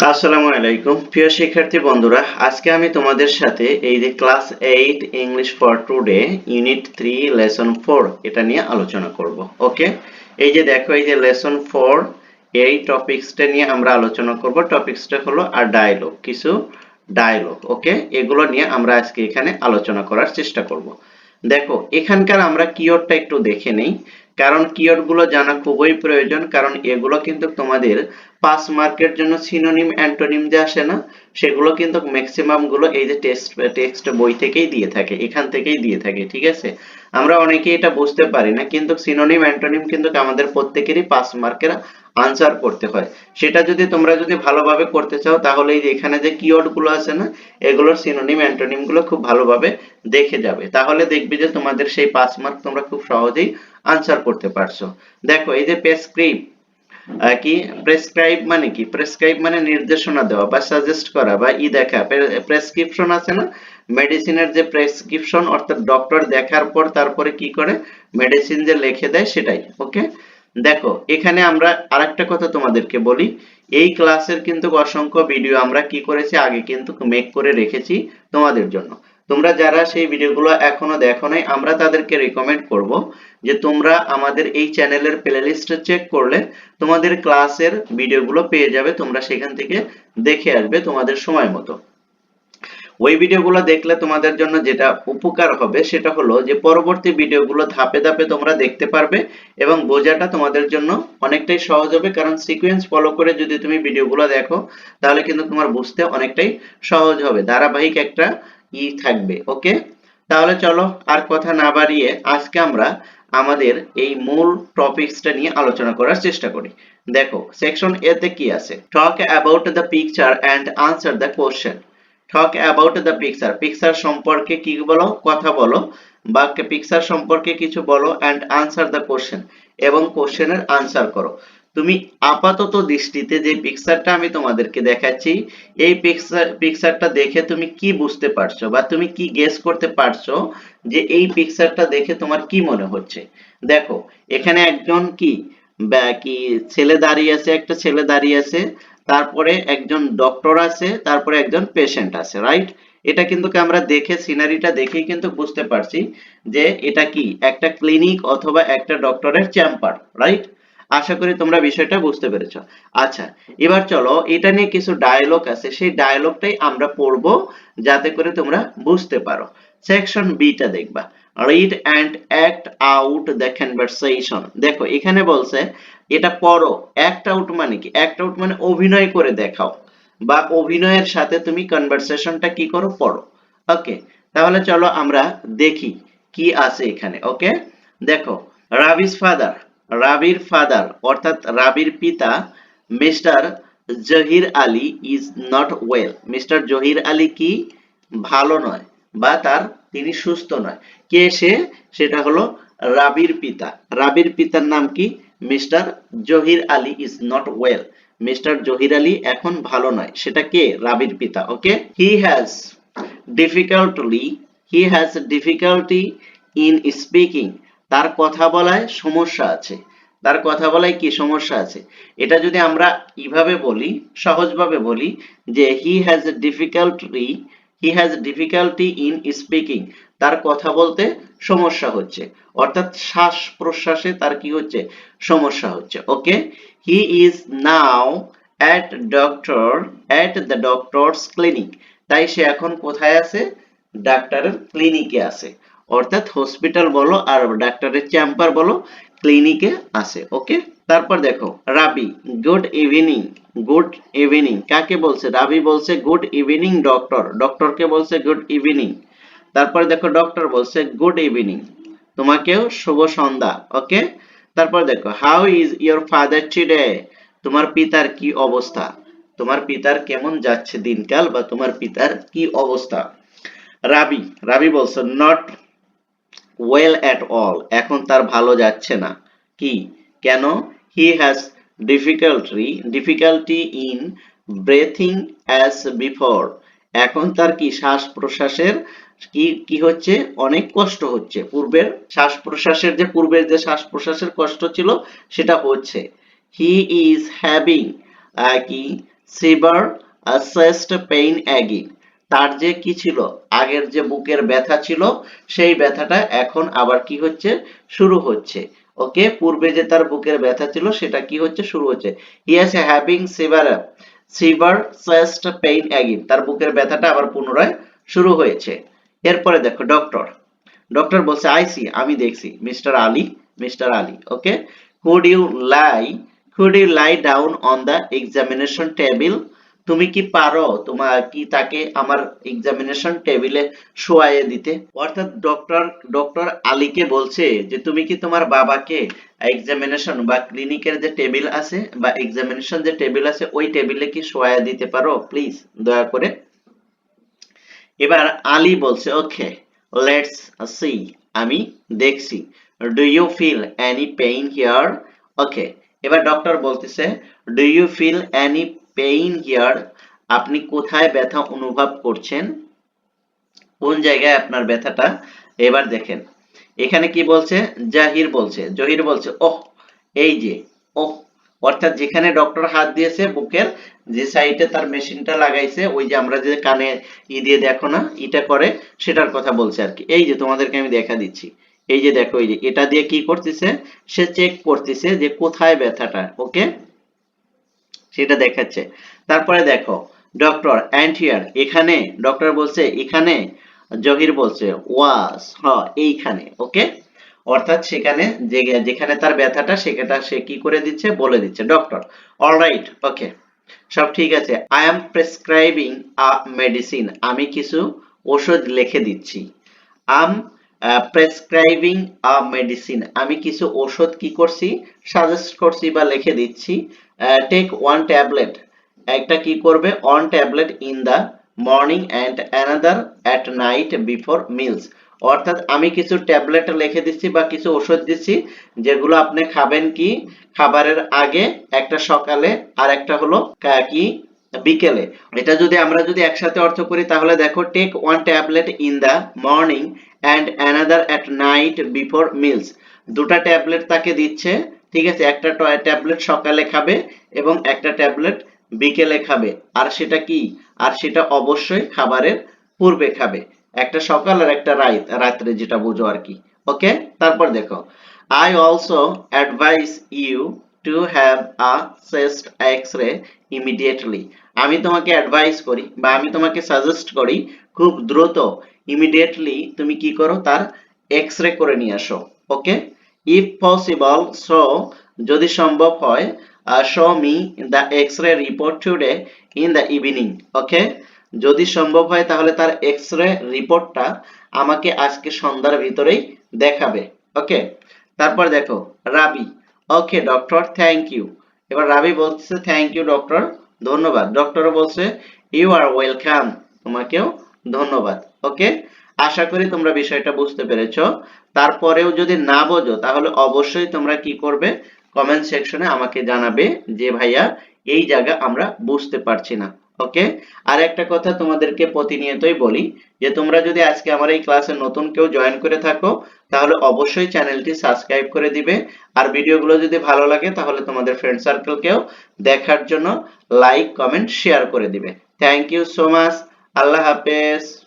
আসসালামু আলাইকুম প্রিয় শিক্ষার্থী বন্ধুরা, আজকে আমি তোমাদের সাথে এই যে class 8 English for today unit 3 lesson 4 এটা নিয়ে আলোচনা করব। ওকে, এই যে দেখো, এই যে লেসন 4 এই টপিকসটা নিয়ে আমরা আলোচনা করব। টপিকসটা হলো আর ডায়লগ, কিছু ডায়লগ। ওকে, এগুলো নিয়ে আমরা আজকে এখানে আলোচনা করার চেষ্টা করব। দেখো, এখানকার আমরা কিওয়ার্ডটা একটু দেখে নেই, কারণ কিওয়ার্ড গুলো জানা খুবই প্রয়োজন, কারণ এগুলো কিন্তু তোমাদের 5 মার্কের জন্য সিনোনিম অ্যান্টোনিম যে আসে না, সেগুলো কিন্তু ম্যাক্সিমাম গুলো এই যে টেক্সট বই থেকেই দিয়ে থাকে, এখান থেকেই দিয়ে থাকে। ঠিক আছে, আমরা অনেকেই এটা বুঝতে পারি না, কিন্তু সিনোনিম অ্যান্টোনিম কিন্তু আমাদের প্রত্যেকেরই 5 মার্কের আনসার করতে হয়। সেটা যদি তোমরা ভালোভাবে করতে চাও, তাহলে এই যে এখানে যে কিওয়ার্ড গুলো আছে না, এগুলোর সিনোনিম অ্যান্টোনিম গুলো খুব ভালোভাবে দেখে যাবে, তাহলে দেখবে যে তোমাদের সেই 5 মার্ক তোমরা খুব সহজেই আনসার করতে পারছো। দেখো, এই যে প্রেসক্রাইব, কি প্রেসক্রাইব মানে কি? প্রেসক্রাইব মানে নির্দেশনা দেওয়া বা সাজেস্ট করা বা দেখা। প্রেসক্রিপশন আছে না, মেডিসিনের যে প্রেসক্রিপশন, অর্থাৎ ডক্টর দেখার পর তারপরে কি করে মেডিসিন যে লিখে দেয়, সেটাই। ওকে, দেখো এখানে আমরা আরেকটা কথা তোমাদেরকে বলি, এই ক্লাসের কিন্তু অসংখ্য ভিডিও আমরা কি করেছি আগে কিন্তু মেক করে রেখেছি তোমাদের জন্য। তোমরা যারা সেই ভিডিওগুলো এখনো দেখো নাই, আমরা তাদেরকে রিকমেন্ড করব যে তোমরা আমাদের এই চ্যানেলের প্লেলিস্ট চেক করলে তোমাদের ক্লাসের ভিডিওগুলো পেয়ে যাবে, তোমরা সেখান থেকে দেখে আসবে তোমাদের সময় মতো। ওই ভিডিওগুলো দেখলে তোমাদের জন্য যেটা উপকার হবে সেটা হলো যে পরবর্তী ভিডিওগুলো ধাপে ধাপে তোমরা দেখতে পারবে এবং বোঝাটা তোমাদের জন্য অনেকটাই সহজ হবে, কারণ সিকোয়েন্স ফলো করে যদি তুমি ভিডিওগুলো দেখো তাহলে কিন্তু তোমার বুঝতে অনেকটাই সহজ হবে, ধারাবাহিক একটা থাকবে। ওকে, তাহলে চলো আর কথা না বাড়িয়ে আজকে আমরা আমাদের এই মূল টপিকসটা নিয়ে আলোচনা করার চেষ্টা করি। দেখো, সেকশন এ তে কি আছে? Talk about the picture and answer the question. Talk about the picture, picture সম্পর্কে কি বলো, কথা বলো, বা পিকচার সম্পর্কে কিছু বলো, অ্যান্ড আনসার দ্য কোশ্চেন, এবং কোশ্চেনের আনসার করো। তুমি আপাতত দৃষ্টিতে যে পিকচারটা আমি তোমাদেরকে দেখাচ্ছি, এই পিকচারটা দেখে তুমি কি বুঝতে পারছো বা তুমি কি গেস করতে পারছো যে এই পিকচারটা দেখে তোমার কি মনে হচ্ছে? দেখো, এখানে একজন কি ছেলে দাঁড়িয়ে আছে, একটা ছেলে দাঁড়িয়ে আছে, তারপরে একজন ডক্টর আছে, তারপরে একজন পেশেন্ট আছে, রাইট? এটা কিন্তু আমরা দেখে, সিনারিটা দেখেই কিন্তু বুঝতে পারছি যে এটা কি একটা ক্লিনিক অথবা একটা ডক্টরের চেম্বার, রাইট? আশা করি তোমরা বিষয়টা বুঝতে পেরেছো। আচ্ছা, এবার চলো, এটা নিয়ে কিছু ডায়লগ আছে, সেই ডায়লগটাই আমরা পড়বো যাতে করে তোমরা বুঝতে পারো। সেকশন বি টা দেখবা, read and act out the conversation. দেখো, এখানে বলছে এটা পড়ো। অ্যাক্ট আউট মানে কি? অ্যাক্ট আউট মানে অভিনয় করে দেখাও, বা অভিনয়ের সাথে তুমি কনভারসেশনটা কি করো, পড়ো। ওকে, তাহলে চলো আমরা দেখি কি আছে এখানে। ওকে, দেখো, রাবিস ফাদার, রাবির ফাদার অর্থাৎ রাবির পিতা mister Zahir Ali is not well. Mister Zahir Ali কি ভালো নয়, বা তিনি সুস্থ নয়। কে সে? সেটা হলো রাবির পিতা। রাবির পিতার নাম কি? Mister Zahir Ali is not well. Mister Zahir Ali এখন ভালো নয়, সেটা কে? রাবির পিতা। Okay, difficultly he has difficulty in speaking. তার কথা বলায় সমস্যা আছে। তার কথা বলায় কি সমস্যা আছে? এটা যদি আমরা এইভাবে বলি, সহজভাবে বলি যে হি হ্যাজ ডিফিকাল্টি ইন স্পিকিং, তার কথা বলতে সমস্যা হচ্ছে, অর্থাৎ শ্বাস প্রশ্বাসে তার কি হচ্ছে? সমস্যা হচ্ছে। Okay, he is now at the doctor's clinic. তাই সে এখন কোথায় আছে? ডাক্তারের ক্লিনিকে আছে, অর্থাৎ হসপিটাল বলো আর ডাক্তারের চেম্বার বলো, ক্লিনিকে আছে। ওকে, তারপর দেখো, রাবি, গুড ইভিনিং। গুড ইভিনিং কাকে বলছে? রাবি বলছে গুড ইভিনিং ডক্টর, ডক্টরকে বলছে গুড ইভিনিং। তারপর দেখো, ডক্টর বলছে গুড ইভিনিং, তোমাকেও শুভ সন্ধ্যা। ওকে, তারপর দেখো, how is your father today. তোমার পিতার কি অবস্থা? তোমার পিতার কেমন যাচ্ছে দিনকাল, বা তোমার পিতার কি অবস্থা? রাবি, রাবি বলছে নট ওয়েল এট অল, এখন তার ভালো যাচ্ছে না। কি? কেন? হি has difficulty in breathing as before. এখন তার কি শ্বাস প্রশ্বাসের কি কি হচ্ছে? অনেক কষ্ট হচ্ছে। পূর্বের শ্বাস প্রশ্বাসের যে পূর্বের যে শ্বাস প্রশ্বাসের কষ্ট ছিল সেটা হচ্ছে। হি ইজ হ্যাভিং কি সিভার চেস্ট পেইন অ্যাগেইন। তার যে কি ছিল, আগের যে বুকের ব্যথা ছিল সেই ব্যথাটা এখন আবার কি হচ্ছে, শুরু হচ্ছে। ওকে, পূর্বে যে তার বুকের ব্যথা ছিল সেটা কি হচ্ছে, শুরু হচ্ছে। He is having severe chest pain again, তার বুকের ব্যথাটা আবার পুনরায় শুরু হয়েছে। এরপরে দেখো ডক্টর, ডক্টর বলছে আই সি, আমি দেখছি, Mister Ali, okay. Could you lie could you lie down on the examination table, তুমি কি পারো তোমার কি তাকে আমার এক্সামিনেশন টেবিলে শোয়াইয়ে দিতে। অর্থাৎ ডক্টর আলীকে বলছে যে তুমি কি তোমার বাবাকে এক্সামিনেশন বা ক্লিনিকের যে টেবিল আছে বা এক্সামিনেশন যে টেবিল আছে ওই টেবিলে কি শোয়াইয়ে দিতে পারো প্লিজ, দয়া করে। এবার আলী বলছে ওকে, লেটস সি, আমি দেখছি। Do you feel any pain here, okay. এবার ডক্টর বলতেছে do you feel any pain here, আপনি কোথায় ব্যথা অনুভব করছেন, কোন জায়গায় আপনার ব্যথাটা। এবার দেখেন এখানে কি বলছে, জহির বলছে ওহ, এই যে, ওহ, অর্থাৎ যেখানে ডক্টর হাত দিয়েছে বুকের যে সাইডে তার মেশিনটা লাগাইছে, ওই যে আমরা যে কানে দিয়ে দেখো না এটা করে, সেটার কথা বলছে আর কি। এই যে তোমাদেরকে আমি দেখা দিচ্ছি, এই যে দেখো, এই যে এটা দিয়ে কি করতেছে, সে চেক করতেছে যে কোথায় ব্যথাটা, ওকে, সেটা দেখাচ্ছে। তারপরে দেখো ডক্টর অ্যান্ড হিয়ার, এখানে, ডক্টর বলছে এখানে, জহির বলছে ওয়াস, এইখানে, ওকে। অর্থাৎ সেখানে যেখানে তার ব্যথাটা সেখানটা সে কি করে দিচ্ছে, বলে দিচ্ছে ডক্টর। অলরাইট, ওকে, সব ঠিক আছে। I am prescribing a medicine, আমি কিছু ওষুধ লিখে দিচ্ছি। আম প্রেসক্রাইবিং আ মেডিসিন, আমি কিছু ওষুধ কি করছি, সাজেস্ট করছি বা লিখে দিচ্ছি। টেক ওয়ান ট্যাবলেট, একটা কি করবে, one tablet in the morning and another at night before meals. অর্থাৎ আমি কিছু ট্যাবলেট লিখে দিচ্ছি বা কিছু ওষুধ দিচ্ছি যেগুলো আপনি খাবেন কি, খাবারের আগে, একটা সকালে আর একটা হলো কি বিকেলে। এটা যদি আমরা একসাথে অর্থ করি তাহলে দেখো, take one tablet in the morning and another at night before meals, দুটা ট্যাবলেট তাকে দিচ্ছে, ঠিক আছে, একটা ট্যাবলেট সকালে খাবে এবং একটা ট্যাবলেট বিকেলে খাবে। আর সেটা কি, আর সেটা অবশ্যই খাবারের পূর্বে খাবে, একটা সকাল আর একটা রাত্রে, যেটা বুঝো আর কি, ওকে। তারপর দেখো, I also advise you to have a chest X-ray immediately, আমি তোমাকে অ্যাডভাইস করি বা আমি তোমাকে সাজেস্ট করি খুব দ্রুত, ইমিডিয়েটলি তুমি কি করো, তার এক্স-রে করে নিয়ে আসো, ওকে। ইফ পসিবল, সো, যদি সম্ভব হয়, show me the X-ray report today in the evening, okay. যদি সম্ভব হয় তাহলে তার এক্স-রে রিপোর্টটা আমাকে আজকে সন্ধ্যার ভিতরেই দেখাবে, ওকে। তারপর দেখো রাবি, ওকে ডক্টর, থ্যাংক ইউ। এবার রাবি বলছে থ্যাংক ইউ ডক্টর, ধন্যবাদ। ডক্টর বলছে ইউ আর ওয়েলকাম, তোমাকেও ধন্যবাদ, ওকে। আশা করি তোমরা বিষয়টা বুঝতে পেরেছো। তারপরেও যদি না বোঝো তাহলে অবশ্যই তোমরা কি করবে, কমেন্ট সেকশনে আমাকে জানাবে যে ভাইয়া এই জায়গা আমরা বুঝতে পারছি না, ওকে। আর একটা কথা তোমাদেরকে প্রতিনিয়তই বলি যে তোমরা যদি আজকে আমার এই ক্লাসে নতুন কেউ জয়েন করে থাকো তাহলে অবশ্যই চ্যানেলটি সাবস্ক্রাইব করে দিবে। আর ভিডিওগুলো যদি ভালো লাগে তাহলে তোমাদের ফ্রেন্ড সার্কেলকেও দেখার জন্য লাইক, কমেন্ট, শেয়ার করে দিবে। Thank you so much. Allah হাফেজ।